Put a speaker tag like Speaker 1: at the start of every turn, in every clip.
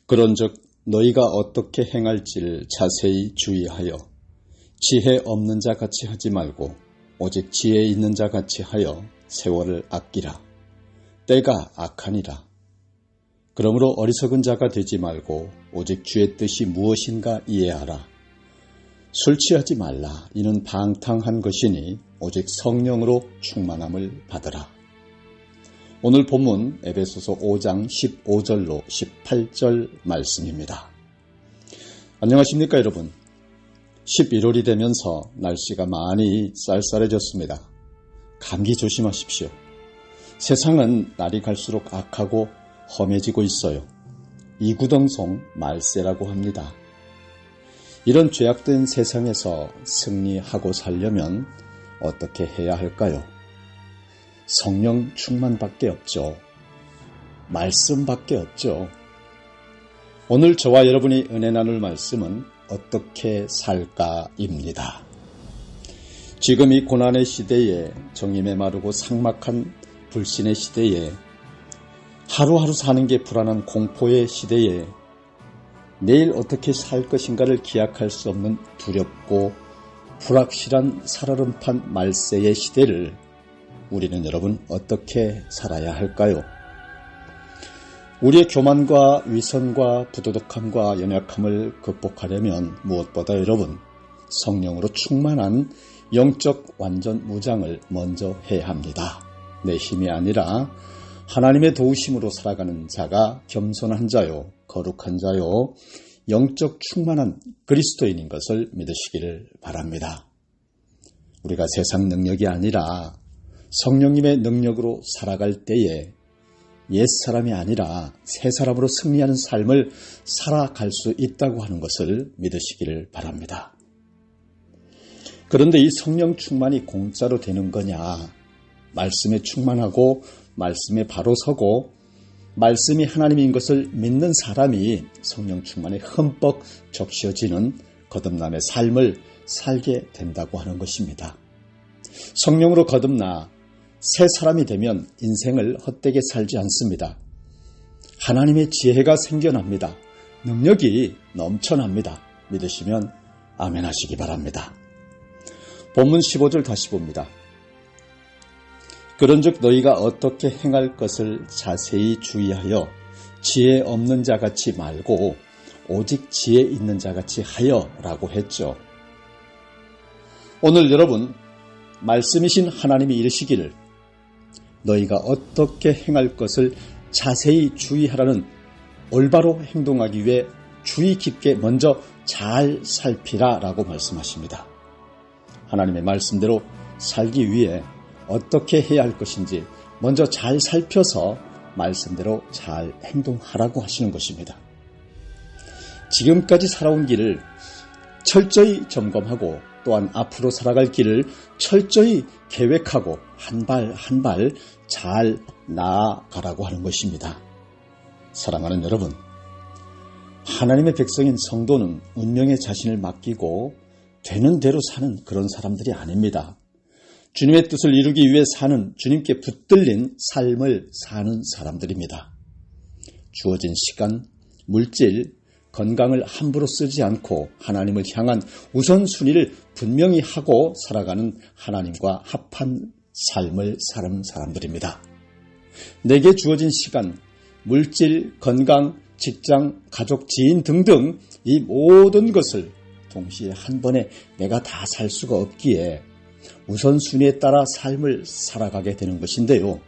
Speaker 1: 그런즉 너희가 어떻게 행할지를 자세히 주의하여 지혜 없는 자 같이 하지 말고 오직 지혜 있는 자 같이 하여 세월을 아끼라. 때가 악하니라. 그러므로 어리석은 자가 되지 말고 오직 주의 뜻이 무엇인가 이해하라. 술 취하지 말라. 이는 방탕한 것이니 오직 성령으로 충만함을 받으라. 오늘 본문 에베소서 5장 15절로 18절 말씀입니다. 안녕하십니까 여러분. 11월이 되면서 날씨가 많이 쌀쌀해졌습니다. 감기 조심하십시오. 세상은 날이 갈수록 악하고 험해지고 있어요. 이구동성 말세라고 합니다. 이런 죄악된 세상에서 승리하고 살려면 어떻게 해야 할까요? 성령 충만밖에 없죠. 말씀밖에 없죠. 오늘 저와 여러분이 은혜 나눌 말씀은 어떻게 살까입니다. 지금 이 고난의 시대에 정이 메마르고 삭막한 불신의 시대에 하루하루 사는 게 불안한 공포의 시대에 내일 어떻게 살 것인가를 기약할 수 없는 두렵고 불확실한 살얼음판 말세의 시대를 우리는 여러분 어떻게 살아야 할까요? 우리의 교만과 위선과 부도덕함과 연약함을 극복하려면 무엇보다 여러분 성령으로 충만한 영적 완전 무장을 먼저 해야 합니다. 내 힘이 아니라 하나님의 도우심으로 살아가는 자가 겸손한 자요, 거룩한 자요, 영적 충만한 그리스도인인 것을 믿으시기를 바랍니다. 우리가 세상 능력이 아니라 성령님의 능력으로 살아갈 때에 옛사람이 아니라 새사람으로 승리하는 삶을 살아갈 수 있다고 하는 것을 믿으시기를 바랍니다. 그런데 이 성령 충만이 공짜로 되는 거냐? 말씀에 충만하고 말씀에 바로 서고 말씀이 하나님인 것을 믿는 사람이 성령 충만에 흠뻑 적셔지는 거듭남의 삶을 살게 된다고 하는 것입니다. 성령으로 거듭나 새 사람이 되면 인생을 헛되게 살지 않습니다. 하나님의 지혜가 생겨납니다. 능력이 넘쳐납니다. 믿으시면 아멘 하시기 바랍니다. 본문 15절 다시 봅니다. 그런즉 너희가 어떻게 행할 것을 자세히 주의하여 지혜 없는 자같이 말고 오직 지혜 있는 자같이 하여라고 했죠. 오늘 여러분 말씀이신 하나님이 이르시기를 너희가 어떻게 행할 것을 자세히 주의하라는 올바로 행동하기 위해 주의 깊게 먼저 잘 살피라 라고 말씀하십니다. 하나님의 말씀대로 살기 위해 어떻게 해야 할 것인지 먼저 잘 살펴서 말씀대로 잘 행동하라고 하시는 것입니다. 지금까지 살아온 길을 철저히 점검하고 또한 앞으로 살아갈 길을 철저히 계획하고 한 발 한 발 잘 나아가라고 하는 것입니다. 사랑하는 여러분, 하나님의 백성인 성도는 운명에 자신을 맡기고 되는 대로 사는 그런 사람들이 아닙니다. 주님의 뜻을 이루기 위해 사는 주님께 붙들린 삶을 사는 사람들입니다. 주어진 시간, 물질, 건강을 함부로 쓰지 않고 하나님을 향한 우선순위를 분명히 하고 살아가는 하나님과 합한 삶을 사는 사람들입니다. 내게 주어진 시간, 물질, 건강, 직장, 가족, 지인 등등 이 모든 것을 동시에 한 번에 내가 다 살 수가 없기에 우선순위에 따라 삶을 살아가게 되는 것인데요.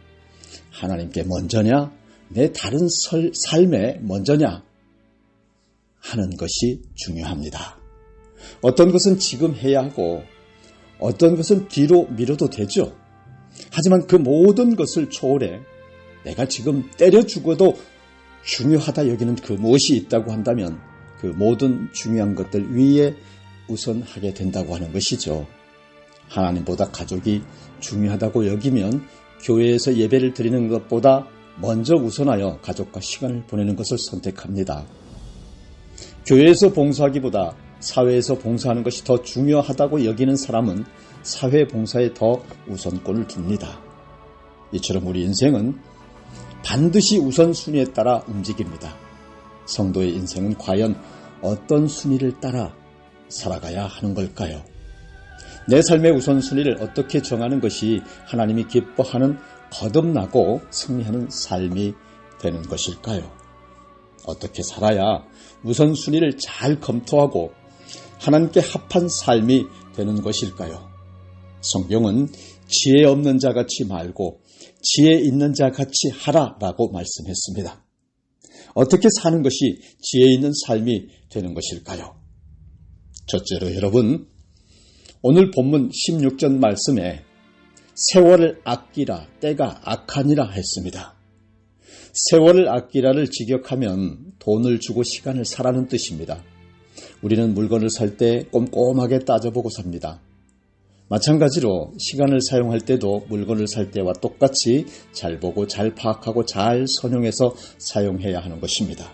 Speaker 1: 하나님께 먼저냐, 내 다른 삶에 먼저냐 하는 것이 중요합니다. 어떤 것은 지금 해야 하고 어떤 것은 뒤로 미뤄도 되죠. 하지만 그 모든 것을 초월해 내가 지금 때려 죽어도 중요하다 여기는 그 무엇이 있다고 한다면 그 모든 중요한 것들 위에 우선하게 된다고 하는 것이죠. 하나님보다 가족이 중요하다고 여기면 교회에서 예배를 드리는 것보다 먼저 우선하여 가족과 시간을 보내는 것을 선택합니다. 교회에서 봉사하기보다 사회에서 봉사하는 것이 더 중요하다고 여기는 사람은 사회 봉사에 더 우선권을 둡니다. 이처럼 우리 인생은 반드시 우선순위에 따라 움직입니다. 성도의 인생은 과연 어떤 순위를 따라 살아가야 하는 걸까요? 내 삶의 우선순위를 어떻게 정하는 것이 하나님이 기뻐하는 거듭나고 승리하는 삶이 되는 것일까요? 어떻게 살아야 우선순위를 잘 검토하고 하나님께 합한 삶이 되는 것일까요? 성경은 지혜 없는 자 같이 말고 지혜 있는 자 같이 하라라고 말씀했습니다. 어떻게 사는 것이 지혜 있는 삶이 되는 것일까요? 첫째로 여러분, 오늘 본문 16절 말씀에 세월을 아끼라 때가 악하니라 했습니다. 세월을 아끼라를 직역하면 돈을 주고 시간을 사라는 뜻입니다. 우리는 물건을 살 때 꼼꼼하게 따져보고 삽니다. 마찬가지로 시간을 사용할 때도 물건을 살 때와 똑같이 잘 보고 잘 파악하고 잘 선용해서 사용해야 하는 것입니다.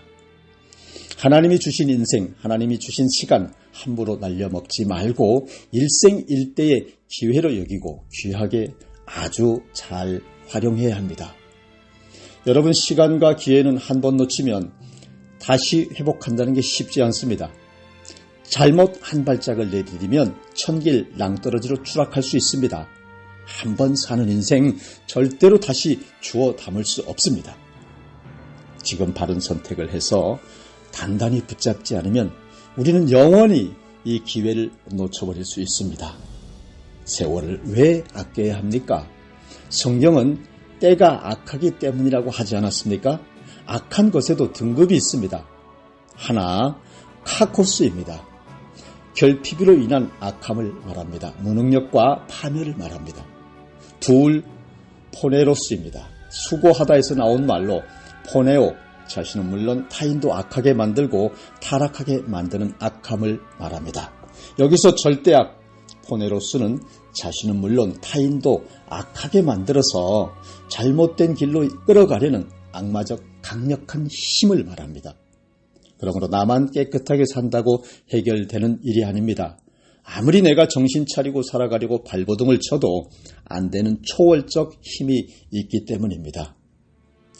Speaker 1: 하나님이 주신 인생, 하나님이 주신 시간 함부로 날려먹지 말고 일생일대의 기회로 여기고 귀하게 아주 잘 활용해야 합니다. 여러분, 시간과 기회는 한 번 놓치면 다시 회복한다는 게 쉽지 않습니다. 잘못 한 발짝을 내디디면 천길 낭떠러지로 추락할 수 있습니다. 한 번 사는 인생 절대로 다시 주워 담을 수 없습니다. 지금 바른 선택을 해서 단단히 붙잡지 않으면 우리는 영원히 이 기회를 놓쳐버릴 수 있습니다. 세월을 왜 아껴야 합니까? 성경은 때가 악하기 때문이라고 하지 않았습니까? 악한 것에도 등급이 있습니다. 하나, 카코스입니다. 결핍으로 인한 악함을 말합니다. 무능력과 파멸을 말합니다. 둘, 포네로스입니다. 수고하다에서 나온 말로 포네오, 자신은 물론 타인도 악하게 만들고 타락하게 만드는 악함을 말합니다. 여기서 절대악, 포네로스는 자신은 물론 타인도 악하게 만들어서 잘못된 길로 끌어가려는 악마적 강력한 힘을 말합니다. 그러므로 나만 깨끗하게 산다고 해결되는 일이 아닙니다. 아무리 내가 정신 차리고 살아가려고 발버둥을 쳐도 안 되는 초월적 힘이 있기 때문입니다.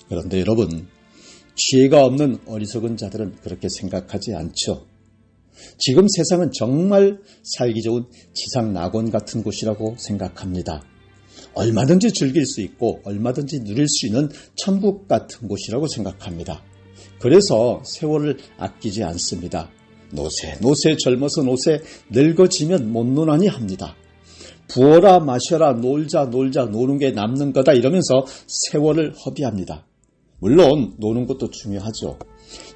Speaker 1: 그런데 여러분, 지혜가 없는 어리석은 자들은 그렇게 생각하지 않죠. 지금 세상은 정말 살기 좋은 지상 낙원 같은 곳이라고 생각합니다. 얼마든지 즐길 수 있고 얼마든지 누릴 수 있는 천국 같은 곳이라고 생각합니다. 그래서 세월을 아끼지 않습니다. 노새 젊어서 노새 늙어지면 못 노나니 합니다. 부어라 마셔라 놀자 노는 게 남는 거다 이러면서 세월을 허비합니다. 물론 노는 것도 중요하죠.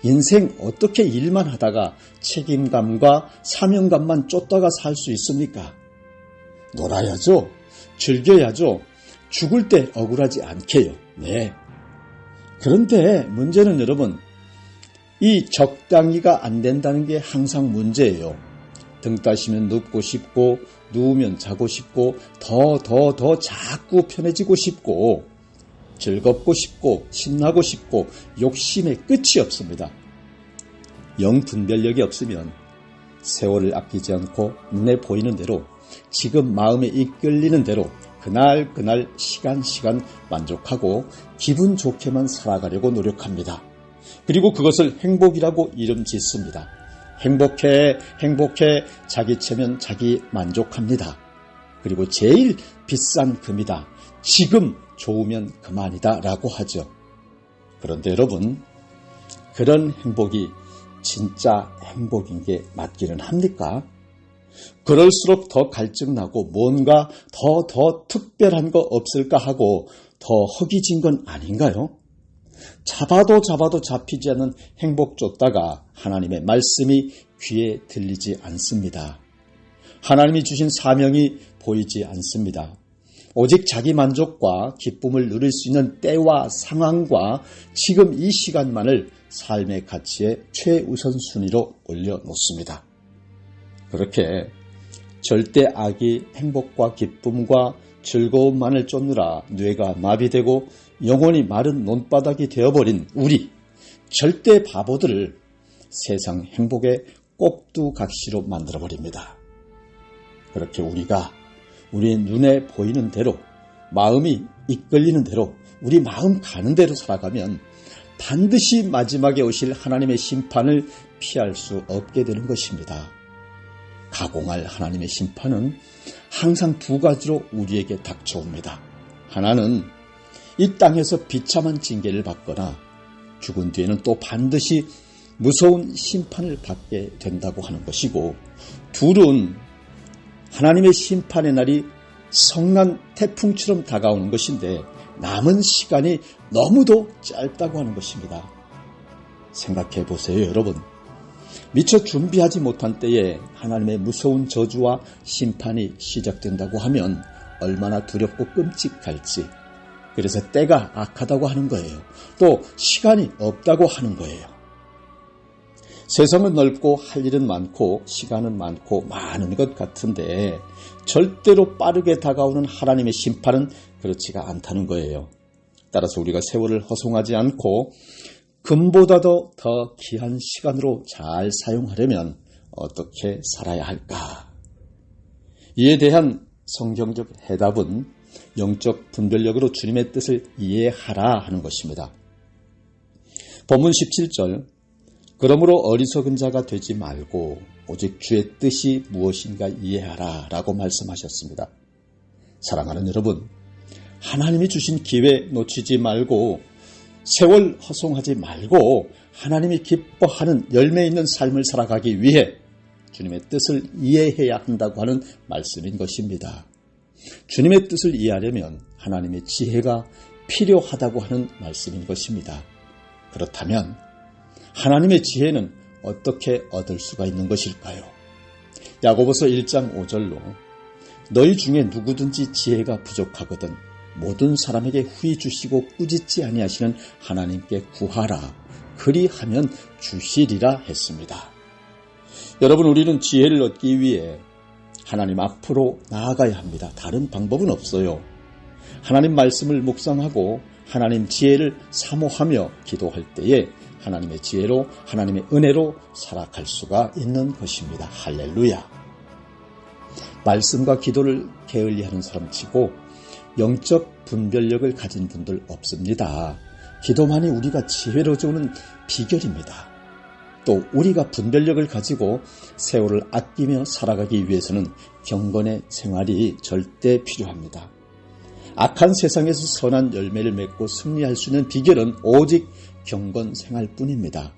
Speaker 1: 인생 어떻게 일만 하다가 책임감과 사명감만 쫓다가 살 수 있습니까? 놀아야죠. 즐겨야죠. 죽을 때 억울하지 않게요. 네. 그런데 문제는 여러분, 이 적당히가 안 된다는 게 항상 문제예요. 등 따시면 눕고 싶고 누우면 자고 싶고 더 자꾸 편해지고 싶고 즐겁고 싶고 신나고 싶고 욕심에 끝이 없습니다. 영 분별력이 없으면 세월을 아끼지 않고 눈에 보이는 대로 지금 마음에 이끌리는 대로 그날 시간 만족하고 기분 좋게만 살아가려고 노력합니다. 그리고 그것을 행복이라고 이름 짓습니다. 행복해 자기 체면 자기 만족합니다. 그리고 제일 비싼 금이다. 지금 좋으면 그만이다 라고 하죠. 그런데 여러분, 그런 행복이 진짜 행복인 게 맞기는 합니까? 그럴수록 더 갈증나고 뭔가 더 특별한 거 없을까 하고 더 허기진 건 아닌가요? 잡아도 잡히지 않는 행복 쫓다가 하나님의 말씀이 귀에 들리지 않습니다. 하나님이 주신 사명이 보이지 않습니다. 오직 자기 만족과 기쁨을 누릴 수 있는 때와 상황과 지금 이 시간만을 삶의 가치의 최우선순위로 올려놓습니다. 그렇게 절대 악이 행복과 기쁨과 즐거움만을 쫓느라 뇌가 마비되고 영혼이 마른 논바닥이 되어버린 우리 절대 바보들을 세상 행복의 꼭두각시로 만들어버립니다. 그렇게 우리가 우리 눈에 보이는 대로 마음이 이끌리는 대로 우리 마음 가는 대로 살아가면 반드시 마지막에 오실 하나님의 심판을 피할 수 없게 되는 것입니다. 가공할 하나님의 심판은 항상 두 가지로 우리에게 닥쳐옵니다. 하나는 이 땅에서 비참한 징계를 받거나 죽은 뒤에는 또 반드시 무서운 심판을 받게 된다고 하는 것이고, 둘은 하나님의 심판의 날이 성난 태풍처럼 다가오는 것인데 남은 시간이 너무도 짧다고 하는 것입니다. 생각해 보세요, 여러분. 미처 준비하지 못한 때에 하나님의 무서운 저주와 심판이 시작된다고 하면 얼마나 두렵고 끔찍할지. 그래서 때가 악하다고 하는 거예요. 또 시간이 없다고 하는 거예요. 세상은 넓고 할 일은 많고 시간은 많고 많은 것 같은데 절대로 빠르게 다가오는 하나님의 심판은 그렇지가 않다는 거예요. 따라서 우리가 세월을 허송하지 않고 금보다도 더 귀한 시간으로 잘 사용하려면 어떻게 살아야 할까? 이에 대한 성경적 해답은 영적 분별력으로 주님의 뜻을 이해하라 하는 것입니다. 본문 17절, 그러므로 어리석은 자가 되지 말고 오직 주의 뜻이 무엇인가 이해하라 라고 말씀하셨습니다. 사랑하는 여러분, 하나님이 주신 기회 놓치지 말고 세월 허송하지 말고 하나님이 기뻐하는 열매 있는 삶을 살아가기 위해 주님의 뜻을 이해해야 한다고 하는 말씀인 것입니다. 주님의 뜻을 이해하려면 하나님의 지혜가 필요하다고 하는 말씀인 것입니다. 그렇다면 하나님의 지혜는 어떻게 얻을 수가 있는 것일까요? 야고보서 1장 5절로 너희 중에 누구든지 지혜가 부족하거든 모든 사람에게 후히 주시고 꾸짖지 아니하시는 하나님께 구하라. 그리하면 주시리라 했습니다. 여러분, 우리는 지혜를 얻기 위해 하나님 앞으로 나아가야 합니다. 다른 방법은 없어요. 하나님 말씀을 묵상하고 하나님 지혜를 사모하며 기도할 때에 하나님의 지혜로 하나님의 은혜로 살아갈 수가 있는 것입니다. 할렐루야. 말씀과 기도를 게을리하는 사람치고 영적 분별력을 가진 분들 없습니다. 기도만이 우리가 지혜로 주는 비결입니다. 또 우리가 분별력을 가지고 세월을 아끼며 살아가기 위해서는 경건의 생활이 절대 필요합니다. 악한 세상에서 선한 열매를 맺고 승리할 수 있는 비결은 오직 경건 생활뿐입니다.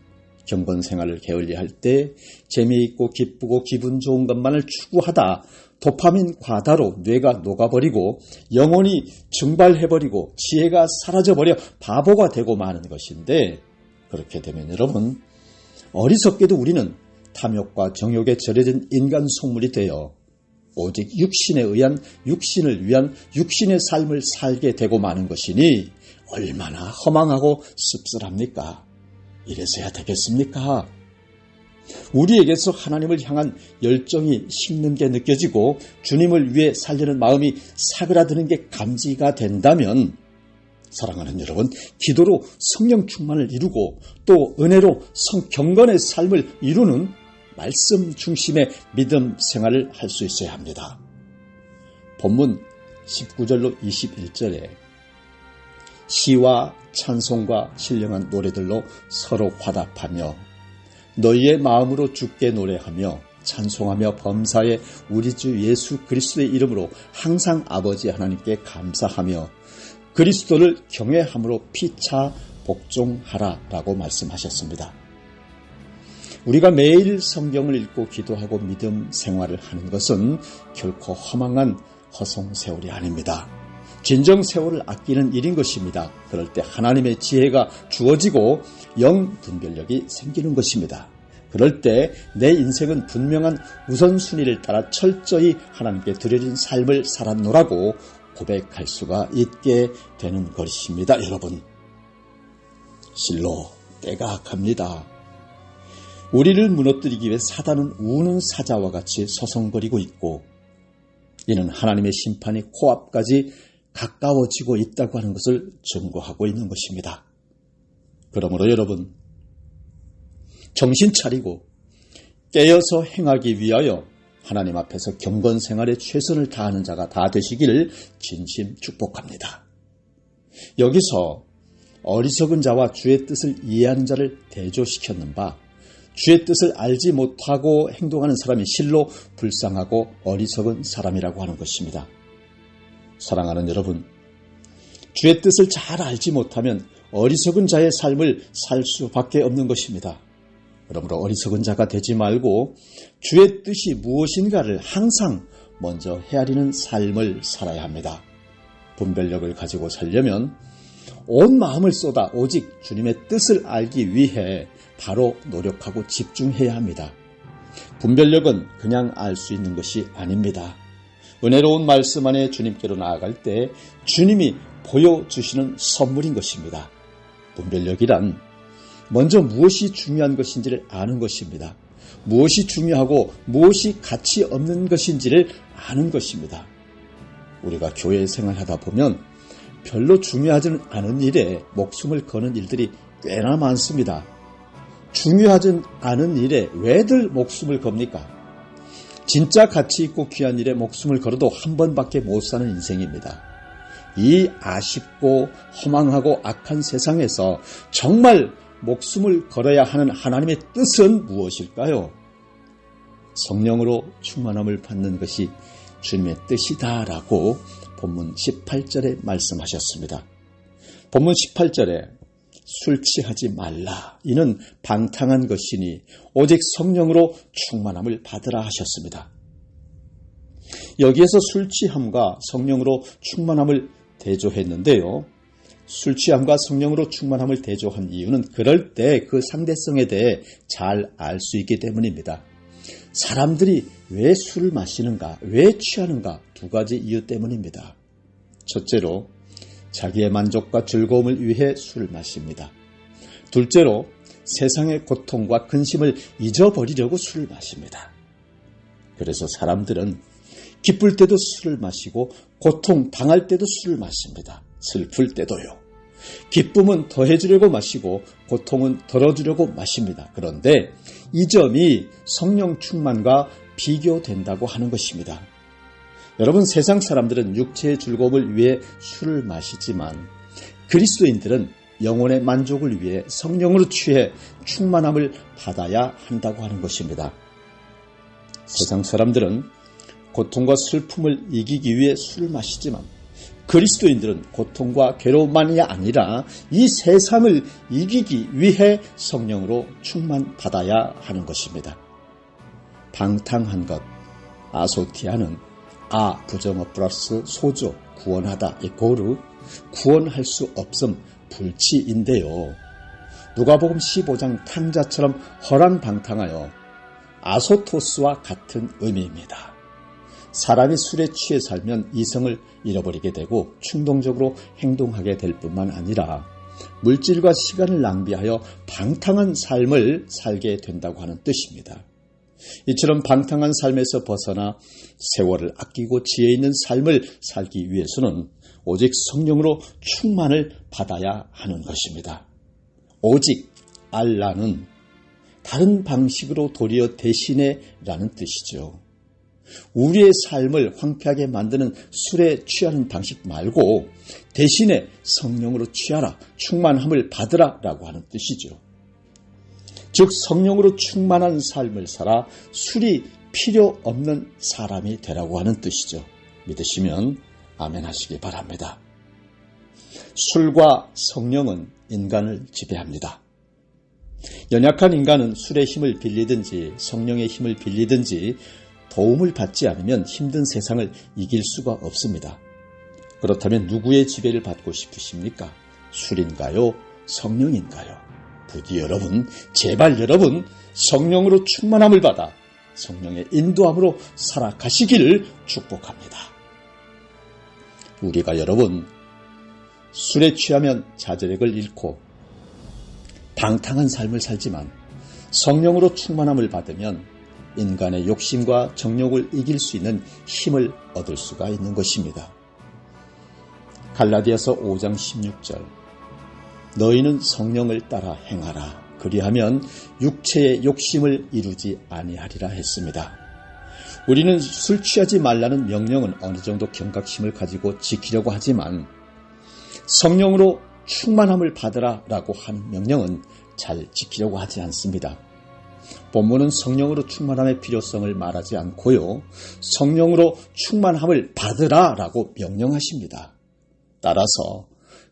Speaker 1: 경건 생활을 게을리할 때 재미있고 기쁘고 기분 좋은 것만을 추구하다 도파민 과다로 뇌가 녹아버리고 영혼이 증발해버리고 지혜가 사라져버려 바보가 되고 마는 것인데, 그렇게 되면 여러분, 어리석게도 우리는 탐욕과 정욕에 절여진 인간 속물이 되어 오직 육신을 위한 육신의 삶을 살게 되고 마는 것이니 얼마나 허망하고 씁쓸합니까? 이래서야 되겠습니까? 우리에게서 하나님을 향한 열정이 식는 게 느껴지고 주님을 위해 살려는 마음이 사그라드는 게 감지가 된다면, 사랑하는 여러분, 기도로 성령 충만을 이루고 또 은혜로 경건의 삶을 이루는 말씀 중심의 믿음 생활을 할 수 있어야 합니다. 본문 19절로 21절에 시와 찬송과 신령한 노래들로 서로 화답하며 너희의 마음으로 주께 노래하며 찬송하며 범사에 우리 주 예수 그리스도의 이름으로 항상 아버지 하나님께 감사하며 그리스도를 경외함으로 피차 복종하라 라고 말씀하셨습니다. 우리가 매일 성경을 읽고 기도하고 믿음 생활을 하는 것은 결코 허망한 허송 세월이 아닙니다. 진정 세월을 아끼는 일인 것입니다. 그럴 때 하나님의 지혜가 주어지고 영 분별력이 생기는 것입니다. 그럴 때 내 인생은 분명한 우선순위를 따라 철저히 하나님께 드려진 삶을 살았노라고 고백할 수가 있게 되는 것입니다. 여러분, 실로 때가 악합니다. 우리를 무너뜨리기 위해 사단은 우는 사자와 같이 서성거리고 있고, 이는 하나님의 심판이 코앞까지 가까워지고 있다고 하는 것을 증거하고 있는 것입니다. 그러므로 여러분, 정신 차리고 깨어서 행하기 위하여 하나님 앞에서 경건 생활에 최선을 다하는 자가 다 되시기를 진심 축복합니다. 여기서 어리석은 자와 주의 뜻을 이해하는 자를 대조시켰는 바 주의 뜻을 알지 못하고 행동하는 사람이 실로 불쌍하고 어리석은 사람이라고 하는 것입니다. 사랑하는 여러분, 주의 뜻을 잘 알지 못하면 어리석은 자의 삶을 살 수밖에 없는 것입니다. 그러므로 어리석은 자가 되지 말고 주의 뜻이 무엇인가를 항상 먼저 헤아리는 삶을 살아야 합니다. 분별력을 가지고 살려면 온 마음을 쏟아 오직 주님의 뜻을 알기 위해 바로 노력하고 집중해야 합니다. 분별력은 그냥 알 수 있는 것이 아닙니다. 은혜로운 말씀 안에 주님께로 나아갈 때 주님이 보여주시는 선물인 것입니다. 분별력이란 먼저 무엇이 중요한 것인지를 아는 것입니다. 무엇이 중요하고 무엇이 가치 없는 것인지를 아는 것입니다. 우리가 교회 생활하다 보면 별로 중요하지 않은 일에 목숨을 거는 일들이 꽤나 많습니다. 중요하지 않은 일에 왜들 목숨을 겁니까? 진짜 가치 있고 귀한 일에 목숨을 걸어도 한 번밖에 못 사는 인생입니다. 이 아쉽고 허망하고 악한 세상에서 정말 목숨을 걸어야 하는 하나님의 뜻은 무엇일까요? 성령으로 충만함을 받는 것이 주님의 뜻이다라고 본문 18절에 말씀하셨습니다. 본문 18절에 술 취하지 말라. 이는 방탕한 것이니 오직 성령으로 충만함을 받으라 하셨습니다. 여기에서 술 취함과 성령으로 충만함을 대조했는데요. 술 취함과 성령으로 충만함을 대조한 이유는 그럴 때 그 상대성에 대해 잘 알 수 있기 때문입니다. 사람들이 왜 술을 마시는가, 왜 취하는가 두 가지 이유 때문입니다. 첫째로 자기의 만족과 즐거움을 위해 술을 마십니다. 둘째로 세상의 고통과 근심을 잊어버리려고 술을 마십니다. 그래서 사람들은 기쁠 때도 술을 마시고 고통 당할 때도 술을 마십니다. 슬플 때도요. 기쁨은 더해주려고 마시고 고통은 덜어주려고 마십니다. 그런데 이 점이 성령 충만과 비교된다고 하는 것입니다. 여러분, 세상 사람들은 육체의 즐거움을 위해 술을 마시지만 그리스도인들은 영혼의 만족을 위해 성령으로 취해 충만함을 받아야 한다고 하는 것입니다. 세상 사람들은 고통과 슬픔을 이기기 위해 술을 마시지만 그리스도인들은 고통과 괴로움만이 아니라 이 세상을 이기기 위해 성령으로 충만받아야 하는 것입니다. 방탕한 것, 아소티아는 부정어 플러스 소조, 구원하다, 고르, 구원할 수 없음, 불치인데요. 누가복음 15장 탕자처럼 허랑방탕하여 아소토스와 같은 의미입니다. 사람이 술에 취해 살면 이성을 잃어버리게 되고 충동적으로 행동하게 될 뿐만 아니라 물질과 시간을 낭비하여 방탕한 삶을 살게 된다고 하는 뜻입니다. 이처럼 방탕한 삶에서 벗어나 세월을 아끼고 지혜 있는 삶을 살기 위해서는 오직 성령으로 충만을 받아야 하는 것입니다. 오직 알라는 다른 방식으로 도리어 대신에 라는 뜻이죠. 우리의 삶을 황폐하게 만드는 술에 취하는 방식 말고 대신에 성령으로 취하라, 충만함을 받으라 라고 하는 뜻이죠. 즉 성령으로 충만한 삶을 살아 술이 필요 없는 사람이 되라고 하는 뜻이죠. 믿으시면 아멘 하시기 바랍니다. 술과 성령은 인간을 지배합니다. 연약한 인간은 술의 힘을 빌리든지 성령의 힘을 빌리든지 도움을 받지 않으면 힘든 세상을 이길 수가 없습니다. 그렇다면 누구의 지배를 받고 싶으십니까? 술인가요? 성령인가요? 부디 여러분, 제발 여러분, 성령으로 충만함을 받아 성령의 인도함으로 살아가시기를 축복합니다. 우리가 여러분, 술에 취하면 자제력을 잃고 방탕한 삶을 살지만 성령으로 충만함을 받으면 인간의 욕심과 정욕을 이길 수 있는 힘을 얻을 수가 있는 것입니다. 갈라디아서 5장 16절 너희는 성령을 따라 행하라. 그리하면 육체의 욕심을 이루지 아니하리라 했습니다. 우리는 술 취하지 말라는 명령은 어느 정도 경각심을 가지고 지키려고 하지만 성령으로 충만함을 받으라 라고 하는 명령은 잘 지키려고 하지 않습니다. 본문은 성령으로 충만함의 필요성을 말하지 않고요. 성령으로 충만함을 받으라 라고 명령하십니다. 따라서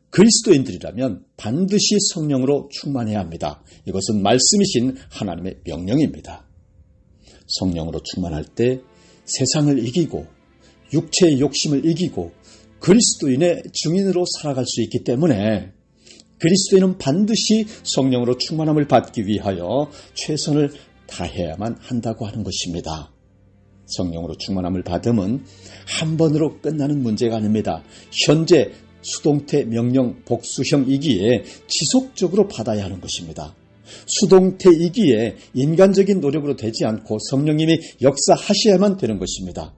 Speaker 1: 그리스도인들이라면 반드시 성령으로 충만해야 합니다. 이것은 말씀이신 하나님의 명령입니다. 성령으로 충만할 때 세상을 이기고 육체의 욕심을 이기고 그리스도인의 증인으로 살아갈 수 있기 때문에 그리스도인은 반드시 성령으로 충만함을 받기 위하여 최선을 다해야만 한다고 하는 것입니다. 성령으로 충만함을 받음은 한 번으로 끝나는 문제가 아닙니다. 현재 수동태 명령 복수형이기에 지속적으로 받아야 하는 것입니다. 수동태이기에 인간적인 노력으로 되지 않고 성령님이 역사하셔야만 되는 것입니다.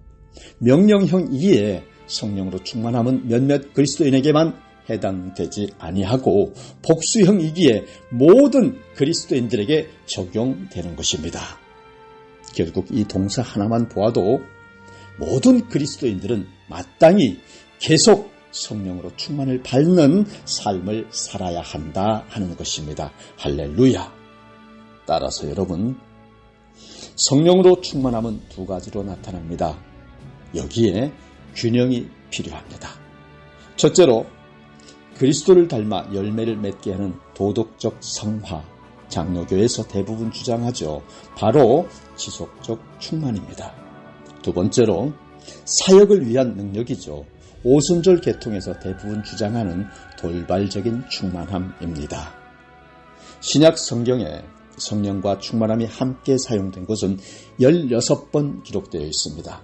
Speaker 1: 명령형이기에 성령으로 충만함은 몇몇 그리스도인에게만 해당되지 아니하고 복수형이기에 모든 그리스도인들에게 적용되는 것입니다. 결국 이 동사 하나만 보아도 모든 그리스도인들은 마땅히 계속 성령으로 충만을 받는 삶을 살아야 한다 하는 것입니다. 할렐루야. 따라서 여러분, 성령으로 충만함은 두 가지로 나타납니다. 여기에 균형이 필요합니다. 첫째로 그리스도를 닮아 열매를 맺게 하는 도덕적 성화, 장로교에서 대부분 주장하죠. 바로 지속적 충만입니다. 두 번째로 사역을 위한 능력이죠. 오순절 계통에서 대부분 주장하는 돌발적인 충만함입니다. 신약 성경에 성령과 충만함이 함께 사용된 것은 16번 기록되어 있습니다.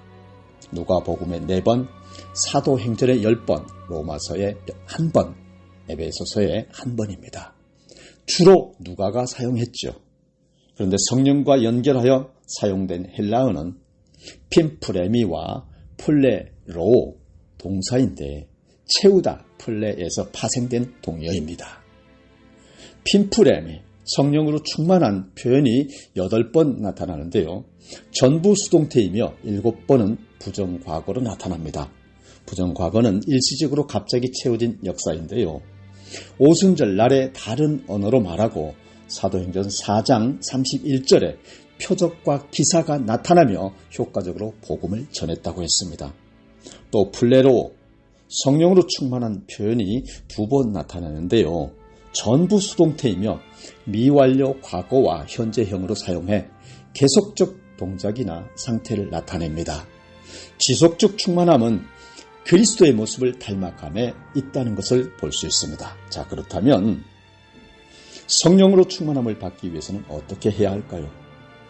Speaker 1: 누가복음에 4번, 사도행전에 10번, 로마서에 1번, 에베소서에 1번입니다. 주로 누가가 사용했죠. 그런데 성령과 연결하여 사용된 헬라어는 핀프레미와 플레로 동사인데 채우다, 플레에서 파생된 동의어입니다. 핀프레미, 성령으로 충만한 표현이 8번 나타나는데요. 전부 수동태이며 7번은 부정과거로 나타납니다. 부정과거는 일시적으로 갑자기 채워진 역사인데요. 오순절 날에 다른 언어로 말하고 사도행전 4장 31절에 표적과 기사가 나타나며 효과적으로 복음을 전했다고 했습니다. 또 플레로, 성령으로 충만한 표현이 2번 나타나는데요. 전부 수동태이며 미완료 과거와 현재형으로 사용해 계속적 동작이나 상태를 나타냅니다. 지속적 충만함은 그리스도의 모습을 닮아감에 있다는 것을 볼 수 있습니다. 자, 그렇다면 성령으로 충만함을 받기 위해서는 어떻게 해야 할까요?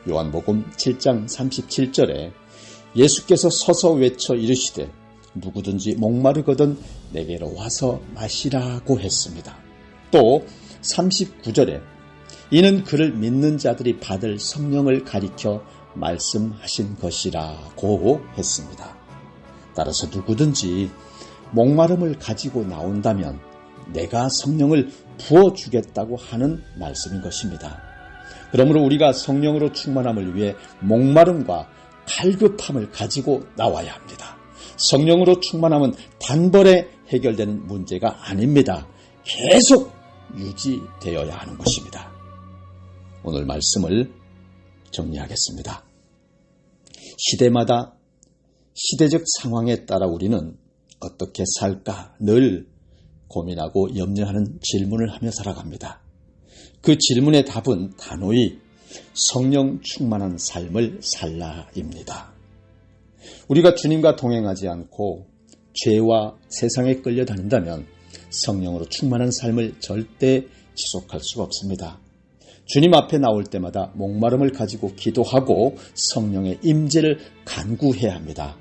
Speaker 1: 요한복음 7장 37절에 예수께서 서서 외쳐 이르시되 누구든지 목마르거든 내게로 와서 마시라고 했습니다. 또 39절에 이는 그를 믿는 자들이 받을 성령을 가리켜 말씀하신 것이라고 했습니다. 따라서 누구든지 목마름을 가지고 나온다면 내가 성령을 부어주겠다고 하는 말씀인 것입니다. 그러므로 우리가 성령으로 충만함을 위해 목마름과 갈급함을 가지고 나와야 합니다. 성령으로 충만함은 단번에 해결되는 문제가 아닙니다. 계속 유지되어야 하는 것입니다. 오늘 말씀을 정리하겠습니다. 시대마다 시대적 상황에 따라 우리는 어떻게 살까 늘 고민하고 염려하는 질문을 하며 살아갑니다. 그 질문의 답은 단호히 성령 충만한 삶을 살라입니다. 우리가 주님과 동행하지 않고 죄와 세상에 끌려다닌다면 성령으로 충만한 삶을 절대 지속할 수가 없습니다. 주님 앞에 나올 때마다 목마름을 가지고 기도하고 성령의 임재를 간구해야 합니다.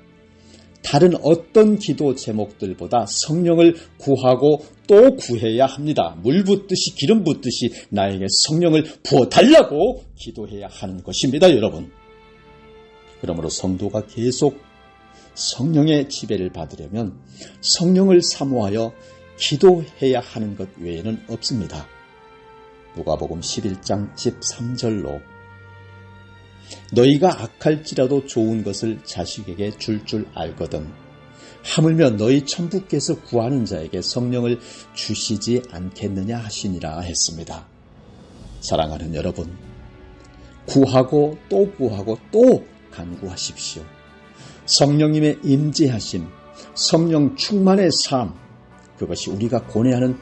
Speaker 1: 다른 어떤 기도 제목들보다 성령을 구하고 또 구해야 합니다. 물 붓듯이 기름 붓듯이 나에게 성령을 부어달라고 기도해야 하는 것입니다, 여러분. 그러므로 성도가 계속 성령의 지배를 받으려면 성령을 사모하여 기도해야 하는 것 외에는 없습니다. 누가복음 11장 13절로 너희가 악할지라도 좋은 것을 자식에게 줄 알거든 하물며 너희 천부께서 구하는 자에게 성령을 주시지 않겠느냐 하시니라 했습니다. 사랑하는 여러분, 구하고 또 구하고 또 간구하십시오. 성령님의 임재하심, 성령 충만의 삶, 그것이 우리가 고뇌하는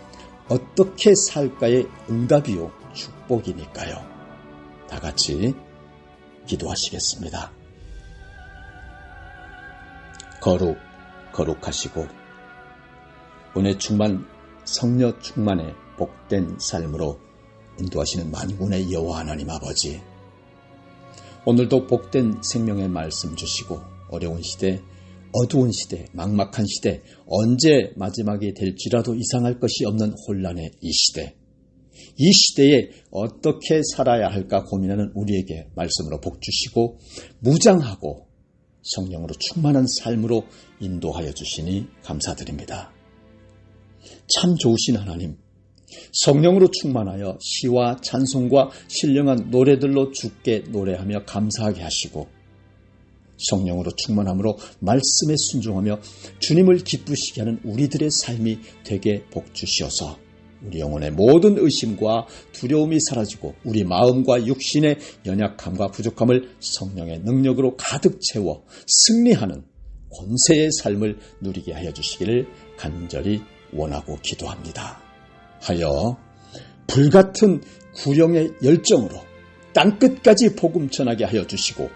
Speaker 1: 어떻게 살까의 응답이요 축복이니까요. 다 같이 기도하시겠습니다. 거룩하시고 은혜 충만, 성령 충만의 복된 삶으로 인도하시는 만군의 여호와 하나님 아버지, 오늘도 복된 생명의 말씀 주시고 어려운 시대, 어두운 시대, 막막한 시대, 언제 마지막이 될지라도 이상할 것이 없는 혼란의 이 시대, 이 시대에 어떻게 살아야 할까 고민하는 우리에게 말씀으로 복 주시고 무장하고 성령으로 충만한 삶으로 인도하여 주시니 감사드립니다. 참 좋으신 하나님, 성령으로 충만하여 시와 찬송과 신령한 노래들로 주께 노래하며 감사하게 하시고 성령으로 충만함으로 말씀에 순종하며 주님을 기쁘시게 하는 우리들의 삶이 되게 복 주시어서 우리 영혼의 모든 의심과 두려움이 사라지고 우리 마음과 육신의 연약함과 부족함을 성령의 능력으로 가득 채워 승리하는 권세의 삶을 누리게 하여 주시기를 간절히 원하고 기도합니다. 하여 불같은 구령의 열정으로 땅끝까지 복음 전하게 하여 주시고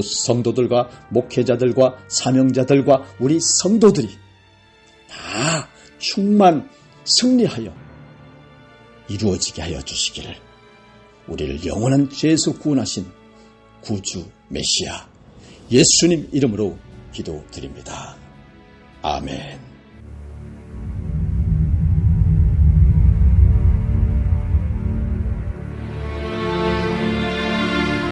Speaker 1: 성도들과 목회자들과 사명자들과 우리 성도들이 다 충만 승리하여 이루어지게 하여 주시기를 우리를 영원한 죄에서 구원하신 구주 메시아 예수님 이름으로 기도드립니다. 아멘.